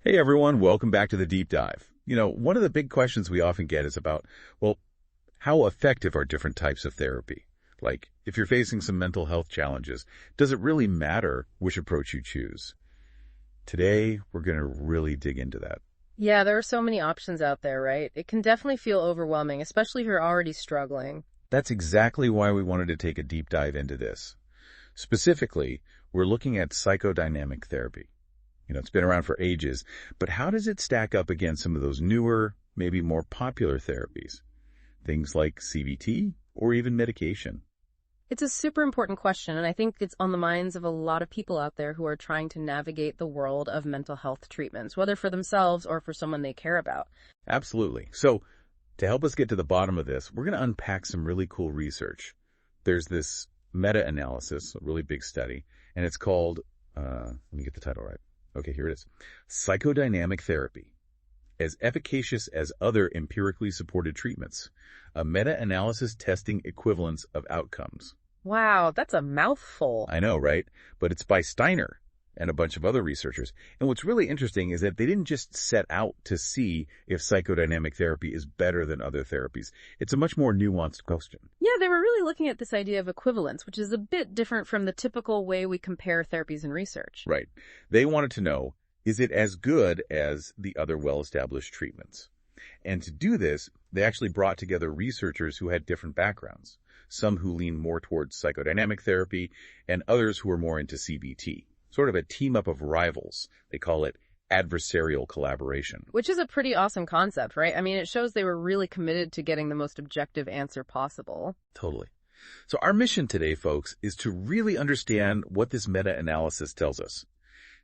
Hey everyone, welcome back to the deep dive. One of the big questions we often get is about, well, how effective are different types of therapy? Like, if you're facing some mental health challenges, does it really matter which approach you choose? Today, we're going to really dig into that. Yeah, there are so many options out there, right? It can definitely feel overwhelming, especially if you're already struggling. That's exactly why we wanted to take a deep dive into this. Specifically, we're looking at psychodynamic therapy. It's been around for ages, but how does it stack up against some of those newer, maybe more popular therapies? Things like CBT or even medication. It's a super important question, and I think it's on the minds of a lot of people out there who are trying to navigate the world of mental health treatments, whether for themselves or for someone they care about. Absolutely. So, to help us get to the bottom of this, we're going to unpack some really cool research. There's this meta-analysis, a really big study, and it's called, let me get the title right. Okay, here it is. Psychodynamic therapy, as efficacious as other empirically supported treatments. A meta-analysis testing equivalence of outcomes. Wow, that's a mouthful. I know, right? But it's by Steinert and a bunch of other researchers. And what's really interesting is that they didn't just set out to see if psychodynamic therapy is better than other therapies. It's a much more nuanced question. Yeah, they were really looking at this idea of equivalence, which is a bit different from the typical way we compare therapies in research. Right. They wanted to know, is it as good as the other well-established treatments? And to do this, they actually brought together researchers who had different backgrounds, some who leaned more towards psychodynamic therapy and others who were more into CBT. Sort of a team-up of rivals. They call it adversarial collaboration. Which is a pretty awesome concept, right? I mean, it shows they were really committed to getting the most objective answer possible. Totally. So our mission today, folks, is to really understand what this meta-analysis tells us.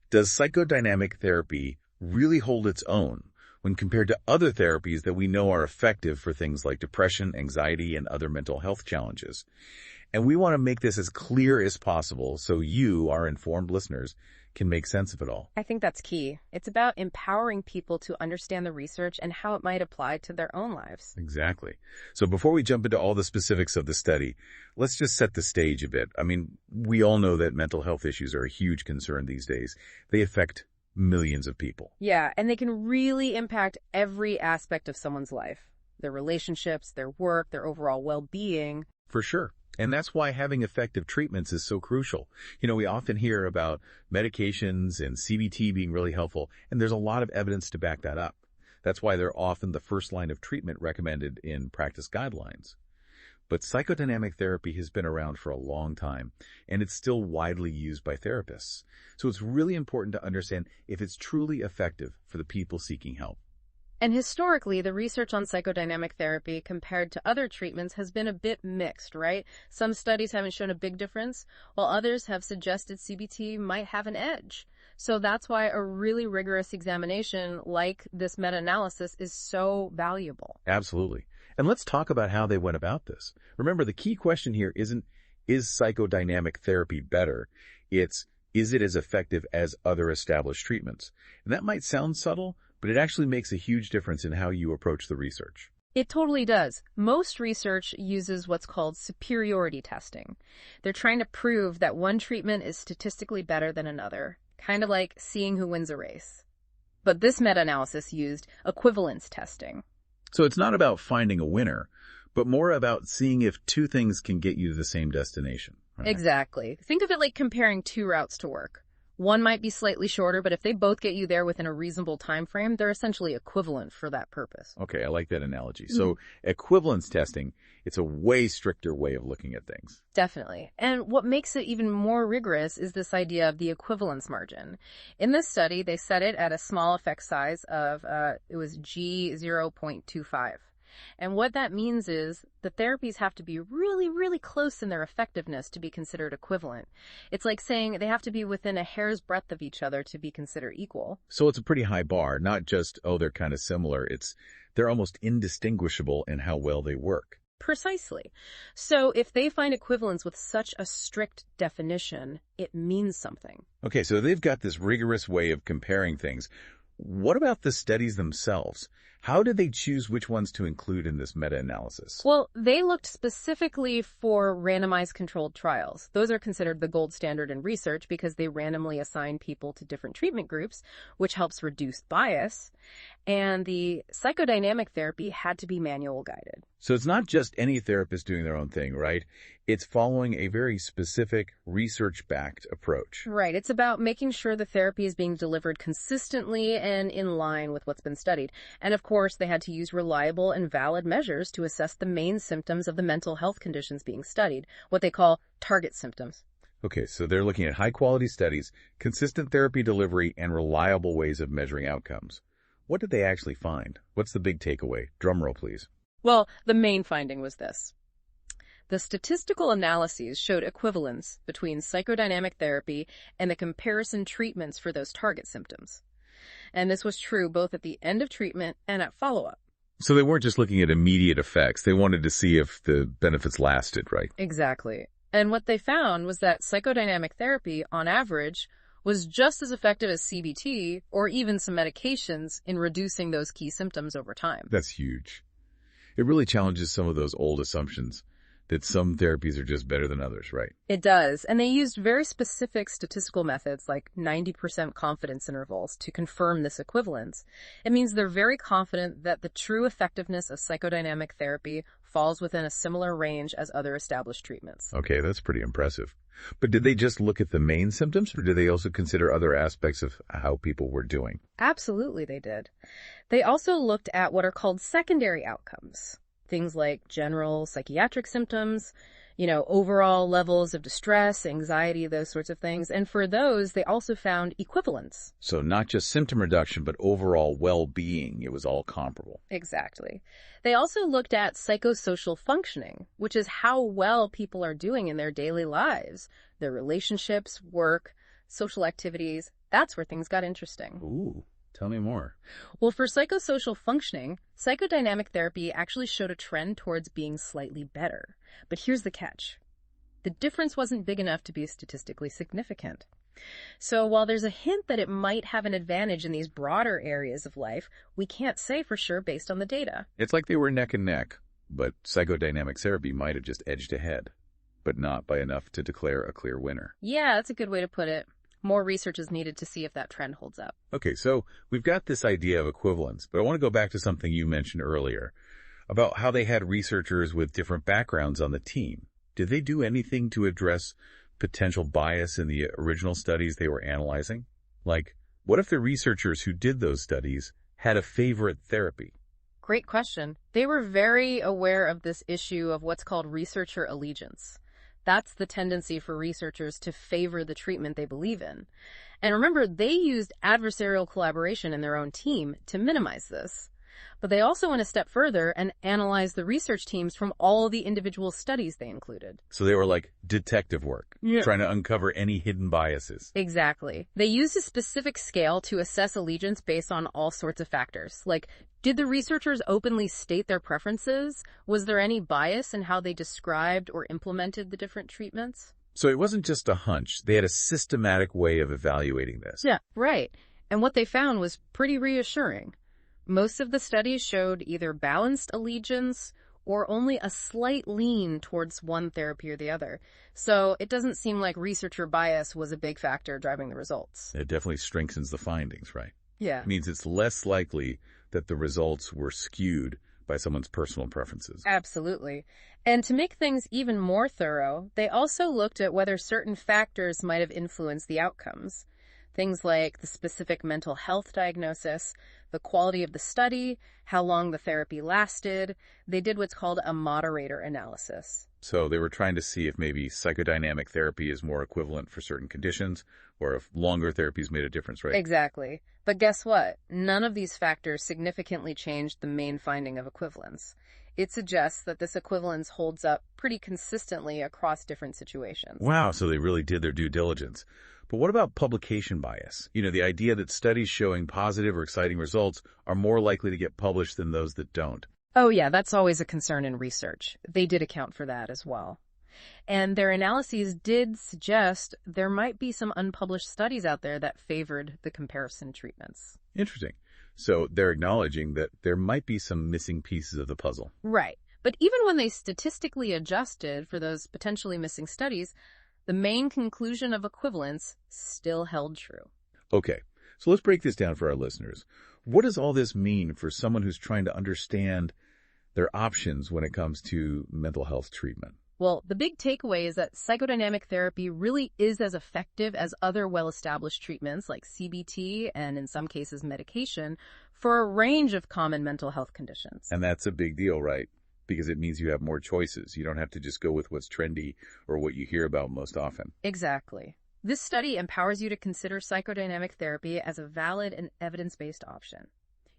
Does psychodynamic therapy really hold its own when compared to other therapies that we know are effective for things like depression, anxiety, and other mental health challenges? And we want to make this as clear as possible so you, our informed listeners, can make sense of it all. I think that's key. It's about empowering people to understand the research and how it might apply to their own lives. Exactly. So before we jump into all the specifics of the study, let's just set the stage a bit. I mean, we all know that mental health issues are a huge concern these days. They affect millions of people. Yeah, and they can really impact every aspect of someone's life. Their relationships, their work, their overall well-being. For sure. And that's why having effective treatments is so crucial. We often hear about medications and CBT being really helpful, and there's a lot of evidence to back that up. That's why they're often the first line of treatment recommended in practice guidelines. But psychodynamic therapy has been around for a long time, and it's still widely used by therapists. So it's really important to understand if it's truly effective for the people seeking help. And historically, the research on psychodynamic therapy compared to other treatments has been a bit mixed, right? Some studies haven't shown a big difference, while others have suggested CBT might have an edge. So that's why a really rigorous examination like this meta-analysis is so valuable. Absolutely. And let's talk about how they went about this. Remember, the key question here isn't, is psychodynamic therapy better? It's, is it as effective as other established treatments? And that might sound subtle, but it actually makes a huge difference in how you approach the research. It totally does. Most research uses what's called superiority testing. They're trying to prove that one treatment is statistically better than another, kind of like seeing who wins a race. But this meta-analysis used equivalence testing. So it's not about finding a winner, but more about seeing if two things can get you to the same destination. Right? Exactly. Think of it like comparing two routes to work. One might be slightly shorter, but if they both get you there within a reasonable time frame, they're essentially equivalent for that purpose. Okay, I like that analogy. So equivalence testing, it's a way stricter way of looking at things. Definitely. And what makes it even more rigorous is this idea of the equivalence margin. In this study, they set it at a small effect size of, it was G0.25. And what that means is the therapies have to be really, really close in their effectiveness to be considered equivalent. It's like saying they have to be within a hair's breadth of each other to be considered equal. So it's a pretty high bar, not just, oh, they're kind of similar. They're almost indistinguishable in how well they work. Precisely. So if they find equivalence with such a strict definition, it means something. Okay, so they've got this rigorous way of comparing things. What about the studies themselves? How did they choose which ones to include in this meta-analysis? Well, they looked specifically for randomized controlled trials. Those are considered the gold standard in research because they randomly assign people to different treatment groups, which helps reduce bias. And the psychodynamic therapy had to be manual guided. So it's not just any therapist doing their own thing, right? It's following a very specific research-backed approach. Right. It's about making sure the therapy is being delivered consistently and in line with what's been studied. And of course, they had to use reliable and valid measures to assess the main symptoms of the mental health conditions being studied, what they call target symptoms. Okay, so they're looking at high-quality studies, consistent therapy delivery, and reliable ways of measuring outcomes. What did they actually find? What's the big takeaway? Drum roll, please. Well, the main finding was this. The statistical analyses showed equivalence between psychodynamic therapy and the comparison treatments for those target symptoms. And this was true both at the end of treatment and at follow-up. So they weren't just looking at immediate effects. They wanted to see if the benefits lasted, right? Exactly. And what they found was that psychodynamic therapy, on average, was just as effective as CBT or even some medications in reducing those key symptoms over time. That's huge. It really challenges some of those old assumptions that some therapies are just better than others, right? It does. And they used very specific statistical methods like 90% confidence intervals to confirm this equivalence. It means they're very confident that the true effectiveness of psychodynamic therapy falls within a similar range as other established treatments. Okay, that's pretty impressive. But did they just look at the main symptoms, or did they also consider other aspects of how people were doing? Absolutely, they did. They also looked at what are called secondary outcomes. Things like general psychiatric symptoms, overall levels of distress, anxiety, those sorts of things. And for those, they also found equivalence. So not just symptom reduction, but overall well-being. It was all comparable. Exactly. They also looked at psychosocial functioning, which is how well people are doing in their daily lives, their relationships, work, social activities. That's where things got interesting. Ooh. Tell me more. Well, for psychosocial functioning, psychodynamic therapy actually showed a trend towards being slightly better. But here's the catch. The difference wasn't big enough to be statistically significant. So while there's a hint that it might have an advantage in these broader areas of life, we can't say for sure based on the data. It's like they were neck and neck, but psychodynamic therapy might have just edged ahead, but not by enough to declare a clear winner. Yeah, that's a good way to put it. More research is needed to see if that trend holds up. Okay, so we've got this idea of equivalence, but I want to go back to something you mentioned earlier about how they had researchers with different backgrounds on the team. Did they do anything to address potential bias in the original studies they were analyzing? Like, what if the researchers who did those studies had a favorite therapy? Great question. They were very aware of this issue of what's called researcher allegiance. That's the tendency for researchers to favor the treatment they believe in. And remember, they used adversarial collaboration in their own team to minimize this. But they also went a step further and analyzed the research teams from all the individual studies they included. So they were like detective work, trying to uncover any hidden biases. Exactly. They used a specific scale to assess allegiance based on all sorts of factors. Like, did the researchers openly state their preferences? Was there any bias in how they described or implemented the different treatments? So it wasn't just a hunch. They had a systematic way of evaluating this. Yeah, right. And what they found was pretty reassuring. Most of the studies showed either balanced allegiance or only a slight lean towards one therapy or the other. So it doesn't seem like researcher bias was a big factor driving the results. It definitely strengthens the findings, right? Yeah. It means it's less likely that the results were skewed by someone's personal preferences. Absolutely. And to make things even more thorough, they also looked at whether certain factors might have influenced the outcomes. Things like the specific mental health diagnosis, the quality of the study, how long the therapy lasted. They did what's called a moderator analysis. So they were trying to see if maybe psychodynamic therapy is more equivalent for certain conditions, or if longer therapies made a difference, right? Exactly. But guess what? None of these factors significantly changed the main finding of equivalence. It suggests that this equivalence holds up pretty consistently across different situations. Wow, so they really did their due diligence. But what about publication bias? The idea that studies showing positive or exciting results are more likely to get published than those that don't. Oh yeah, that's always a concern in research. They did account for that as well. And their analyses did suggest there might be some unpublished studies out there that favored the comparison treatments. Interesting. So they're acknowledging that there might be some missing pieces of the puzzle. Right. But even when they statistically adjusted for those potentially missing studies, the main conclusion of equivalence still held true. Okay, so let's break this down for our listeners. What does all this mean for someone who's trying to understand their options when it comes to mental health treatment? Well, the big takeaway is that psychodynamic therapy really is as effective as other well-established treatments like CBT and, in some cases, medication for a range of common mental health conditions. And that's a big deal, right? Because it means you have more choices. You don't have to just go with what's trendy or what you hear about most often. Exactly. This study empowers you to consider psychodynamic therapy as a valid and evidence-based option.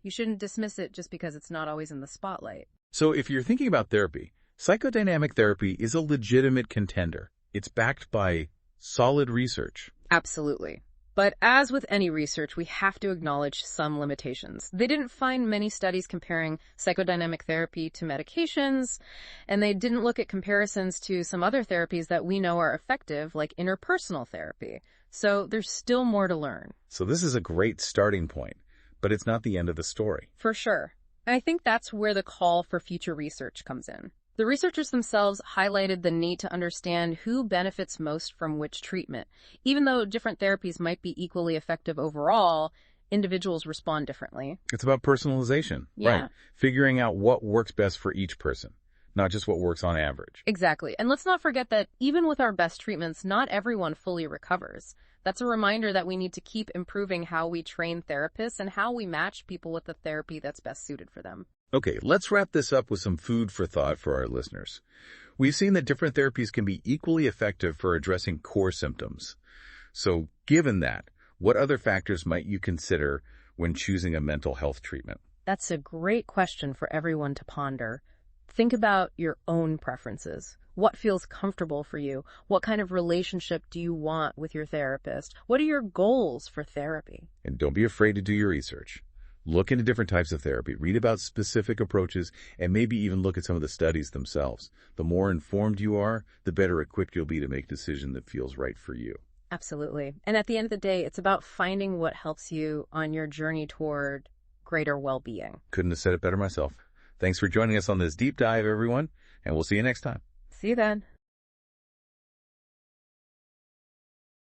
You shouldn't dismiss it just because it's not always in the spotlight. So if you're thinking about therapy, psychodynamic therapy is a legitimate contender. It's backed by solid research. Absolutely. But as with any research, we have to acknowledge some limitations. They didn't find many studies comparing psychodynamic therapy to medications, and they didn't look at comparisons to some other therapies that we know are effective, like interpersonal therapy. So there's still more to learn. So this is a great starting point, but it's not the end of the story. For sure. And I think that's where the call for future research comes in. The researchers themselves highlighted the need to understand who benefits most from which treatment. Even though different therapies might be equally effective overall, individuals respond differently. It's about personalization, Yeah. right? Figuring out what works best for each person, not just what works on average. Exactly. And let's not forget that even with our best treatments, not everyone fully recovers. That's a reminder that we need to keep improving how we train therapists and how we match people with the therapy that's best suited for them. Okay, let's wrap this up with some food for thought for our listeners. We've seen that different therapies can be equally effective for addressing core symptoms. So given that, what other factors might you consider when choosing a mental health treatment? That's a great question for everyone to ponder. Think about your own preferences. What feels comfortable for you? What kind of relationship do you want with your therapist? What are your goals for therapy? And don't be afraid to do your research. Look into different types of therapy, read about specific approaches, and maybe even look at some of the studies themselves. The more informed you are, the better equipped you'll be to make a decision that feels right for you. Absolutely. And at the end of the day, it's about finding what helps you on your journey toward greater well-being. Couldn't have said it better myself. Thanks for joining us on this deep dive, everyone, and we'll see you next time. See you then.